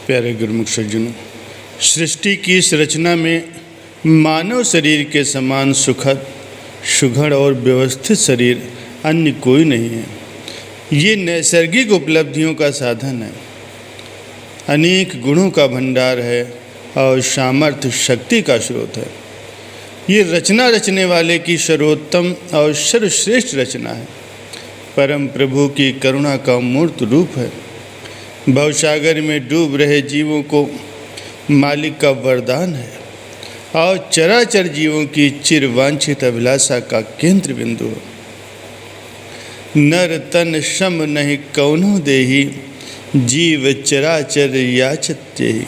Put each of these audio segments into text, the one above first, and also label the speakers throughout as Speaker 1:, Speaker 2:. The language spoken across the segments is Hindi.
Speaker 1: प्यारे गुरुमुख सज्जनों, सृष्टि की इस रचना में मानव शरीर के समान सुखद, सुघड़ और व्यवस्थित शरीर अन्य कोई नहीं है। ये नैसर्गिक उपलब्धियों का साधन है, अनेक गुणों का भंडार है और सामर्थ्य शक्ति का स्रोत है। ये रचना रचने वाले की सर्वोत्तम और सर्वश्रेष्ठ रचना है। परम प्रभु की करुणा का मूर्त रूप है। भवसागर में डूब रहे जीवों को मालिक का वरदान है और चराचर जीवों की चिरवांछित अभिलाषा का केंद्र बिंदु है। नर तन सम नहीं कौनो देही, जीव चराचर याचते ही।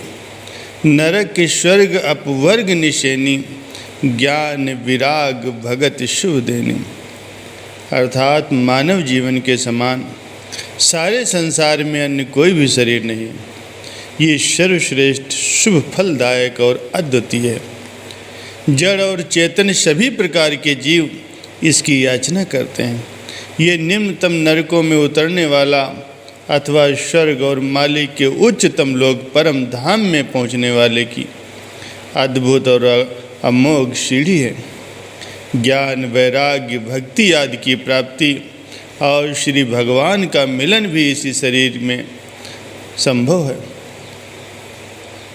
Speaker 1: नरक स्वर्ग अपवर्ग निशेनी, ज्ञान विराग भगत शुभ देनी। अर्थात मानव जीवन के समान सारे संसार में अन्य कोई भी शरीर नहीं है। ये सर्वश्रेष्ठ, शुभ फलदायक और अद्वितीय है। जड़ और चेतन सभी प्रकार के जीव इसकी याचना करते हैं। ये निम्नतम नरकों में उतरने वाला अथवा स्वर्ग और मालिक के उच्चतम लोक परम धाम में पहुँचने वाले की अद्भुत और अमोघ सीढ़ी है। ज्ञान, वैराग्य, भक्ति आदि की प्राप्ति और श्री भगवान का मिलन भी इसी शरीर में संभव है।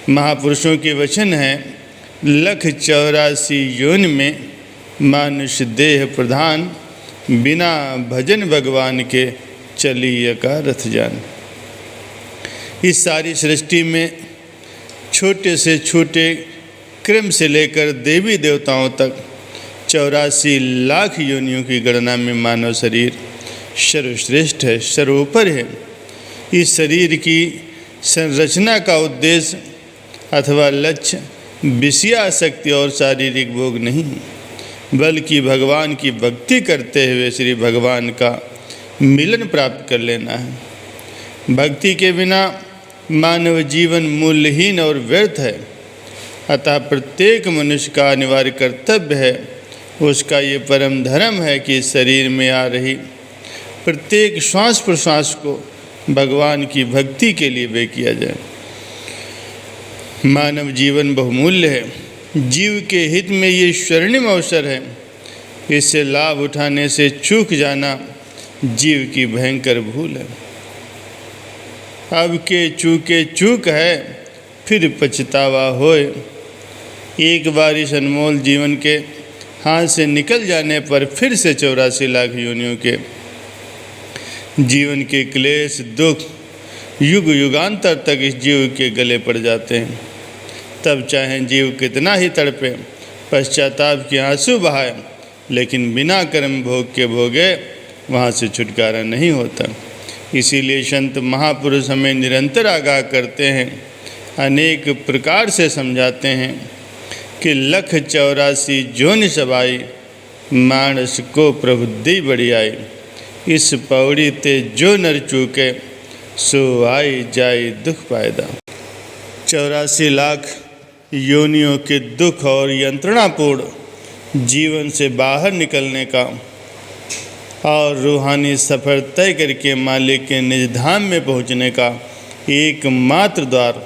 Speaker 1: महापुरुषों के वचन हैं, लख 84 योनि में मानुष देह प्रधान, बिना भजन भगवान के चलिए का रथ जान। इस सारी सृष्टि में छोटे से छोटे क्रम से लेकर देवी देवताओं तक 84 लाख योनियों की गणना में मानव शरीर सर्वश्रेष्ठ है, सर्वोपर है। इस शरीर की संरचना का उद्देश्य अथवा लक्ष्य विषयासक्ति और शारीरिक भोग नहीं, बल्कि भगवान की भक्ति करते हुए श्री भगवान का मिलन प्राप्त कर लेना है। भक्ति के बिना मानव जीवन मूल्यहीन और व्यर्थ है। अतः प्रत्येक मनुष्य का अनिवार्य कर्तव्य है, उसका ये परम धर्म है कि शरीर में आ रही प्रत्येक श्वास प्रश्वास को भगवान की भक्ति के लिए व्यय किया जाए। मानव जीवन बहुमूल्य है। जीव के हित में ये स्वर्णिम अवसर है। इससे लाभ उठाने से चूक जाना जीव की भयंकर भूल है। अब के चूके चूक है, फिर पछतावा होए। एक बार इस अनमोल जीवन के हाथ से निकल जाने पर फिर से 84 लाख योनियों के जीवन के क्लेश, दुख युग युगांतर तक इस जीव के गले पड़ जाते हैं। तब चाहे जीव कितना ही तड़पे, पश्चाताप के आंसू बहाए, लेकिन बिना कर्म भोग के भोगे वहाँ से छुटकारा नहीं होता। इसीलिए संत महापुरुष हमें निरंतर आगाह करते हैं, अनेक प्रकार से समझाते हैं कि लख 84 जोनि सबाई, मानस को प्रभु दी बड़ी आई। इस पौड़ी ते जो नर चूके, सो आई जाई दुख पायदा। 84 लाख योनियों के दुख और यंत्रणापूर्ण जीवन से बाहर निकलने का और रूहानी सफ़र तय करके मालिक के निज धाम में पहुँचने का एकमात्र द्वार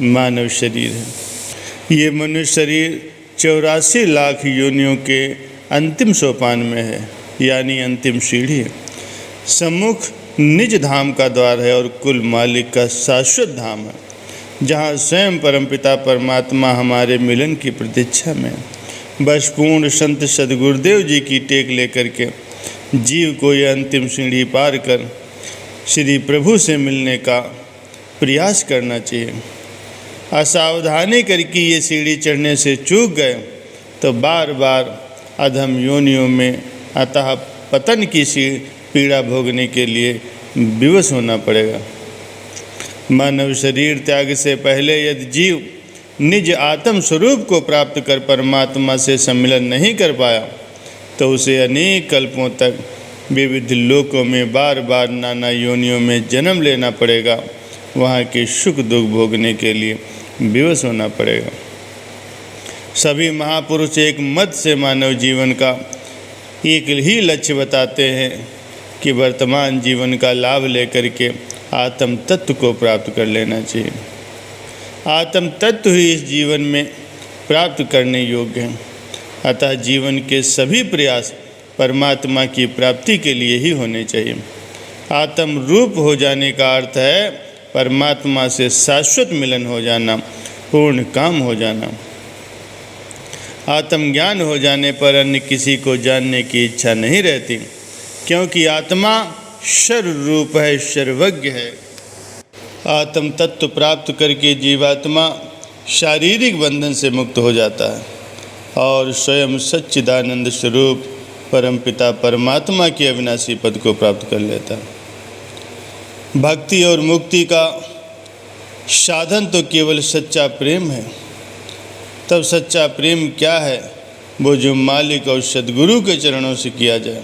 Speaker 1: मानव शरीर है। ये मनुष्य शरीर 84 लाख योनियों के अंतिम सोपान में है, यानी अंतिम सीढ़ी है। सम्मुख निज धाम का द्वार है और कुल मालिक का शाश्वत धाम है, जहाँ स्वयं परमपिता परमात्मा हमारे मिलन की प्रतीक्षा में बस पूर्ण संत सद्गुरुदेव जी की टेक लेकर के जीव को यह अंतिम सीढ़ी पार कर श्री प्रभु से मिलने का प्रयास करना चाहिए। असावधानी करके ये सीढ़ी चढ़ने से चूक गए तो बार बार अधम योनियों में अतः पतन की सी पीड़ा भोगने के लिए विवश होना पड़ेगा। मानव शरीर त्याग से पहले यदि जीव निज आत्म स्वरूप को प्राप्त कर परमात्मा से सम्मिलन नहीं कर पाया तो उसे अनेक कल्पों तक विविध लोकों में बार बार नाना योनियों में जन्म लेना पड़ेगा। वहाँ के सुख दुख भोगने के लिए विवश होना पड़ेगा। सभी महापुरुष एक मत से मानव जीवन का एक ही लक्ष्य बताते हैं कि वर्तमान जीवन का लाभ लेकर के आत्म तत्व को प्राप्त कर लेना चाहिए। आत्म तत्व ही इस जीवन में प्राप्त करने योग्य हैं। अतः जीवन के सभी प्रयास परमात्मा की प्राप्ति के लिए ही होने चाहिए। आत्म रूप हो जाने का अर्थ है परमात्मा से शाश्वत मिलन हो जाना, पूर्ण काम हो जाना। आत्मज्ञान हो जाने पर अन्य किसी को जानने की इच्छा नहीं रहती, क्योंकि आत्मा सर्वरूप है, सर्वज्ञ है। आत्म तत्व प्राप्त करके जीवात्मा शारीरिक बंधन से मुक्त हो जाता है और स्वयं सच्चिदानंद स्वरूप परमपिता परमात्मा के अविनाशी पद को प्राप्त कर लेता है। भक्ति और मुक्ति का साधन तो केवल सच्चा प्रेम है। तब सच्चा प्रेम क्या है? वो जो मालिक और सद्गुरु के चरणों से किया जाए।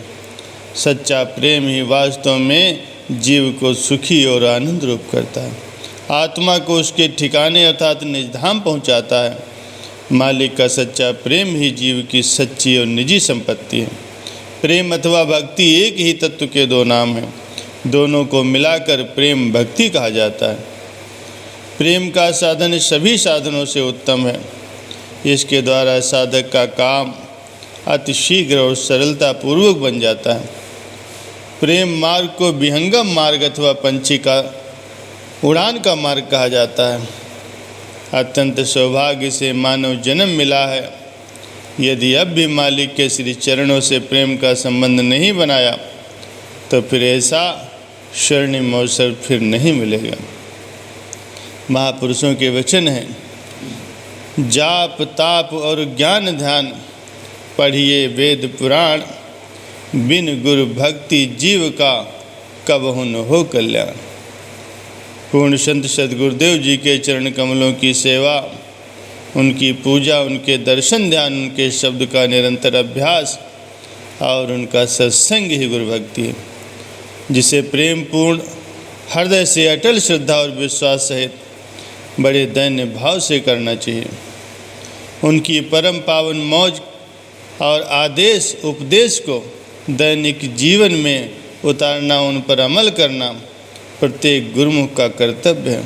Speaker 1: सच्चा प्रेम ही वास्तव में जीव को सुखी और आनंद रूप करता है, आत्मा को उसके ठिकाने अर्थात निजधाम पहुंचाता है। मालिक का सच्चा प्रेम ही जीव की सच्ची और निजी संपत्ति है। प्रेम अथवा भक्ति एक ही तत्व के दो नाम हैं, दोनों को मिलाकर प्रेम भक्ति कहा जाता है। प्रेम का साधन सभी साधनों से उत्तम है। इसके द्वारा साधक का काम अति शीघ्र और सरलता पूर्वक बन जाता है। प्रेम मार्ग को विहंगम मार्ग अथवा पंछी का उड़ान का मार्ग कहा जाता है। अत्यंत सौभाग्य से मानव जन्म मिला है। यदि अब भी मालिक के श्री चरणों से प्रेम का संबंध नहीं बनाया तो फिर ऐसा स्वर्णिम अवसर फिर नहीं मिलेगा। महापुरुषों के वचन हैं, जाप ताप और ज्ञान ध्यान पढ़िए वेद पुराण, बिन गुरु भक्ति जीव का कबहु न हो कल्याण। पूर्ण संत सद्गुरुदेव जी के चरण कमलों की सेवा, उनकी पूजा, उनके दर्शन ध्यान, उनके शब्द का निरंतर अभ्यास और उनका सत्संग ही गुरु भक्ति है, जिसे प्रेम पूर्ण हृदय से अटल श्रद्धा और विश्वास सहित बड़े दैन्य भाव से करना चाहिए। उनकी परम पावन मौज और आदेश उपदेश को दैनिक जीवन में उतारना, उन पर अमल करना प्रत्येक गुरुमुख का कर्तव्य है।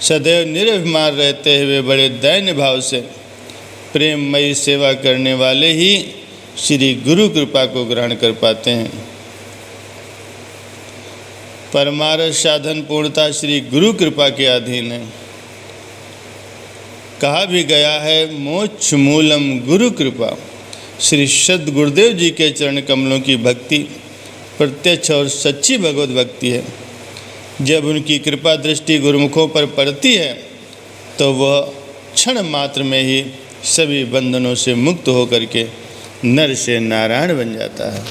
Speaker 1: सदैव निरभिमान रहते हुए बड़े दैन्य भाव से प्रेममयी सेवा करने वाले ही श्री गुरु कृपा को ग्रहण कर पाते हैं। परमार्थ साधन पूर्णता श्री गुरु कृपा के अधीन है। कहा भी गया है, मोक्ष मूलम गुरु कृपा। श्री सद्गुरुदेव जी के चरण कमलों की भक्ति प्रत्यक्ष और सच्ची भगवत भक्ति है। जब उनकी कृपा दृष्टि गुरुमुखों पर पड़ती है तो वह क्षण मात्र में ही सभी बंधनों से मुक्त होकर के नर से नारायण बन जाता है।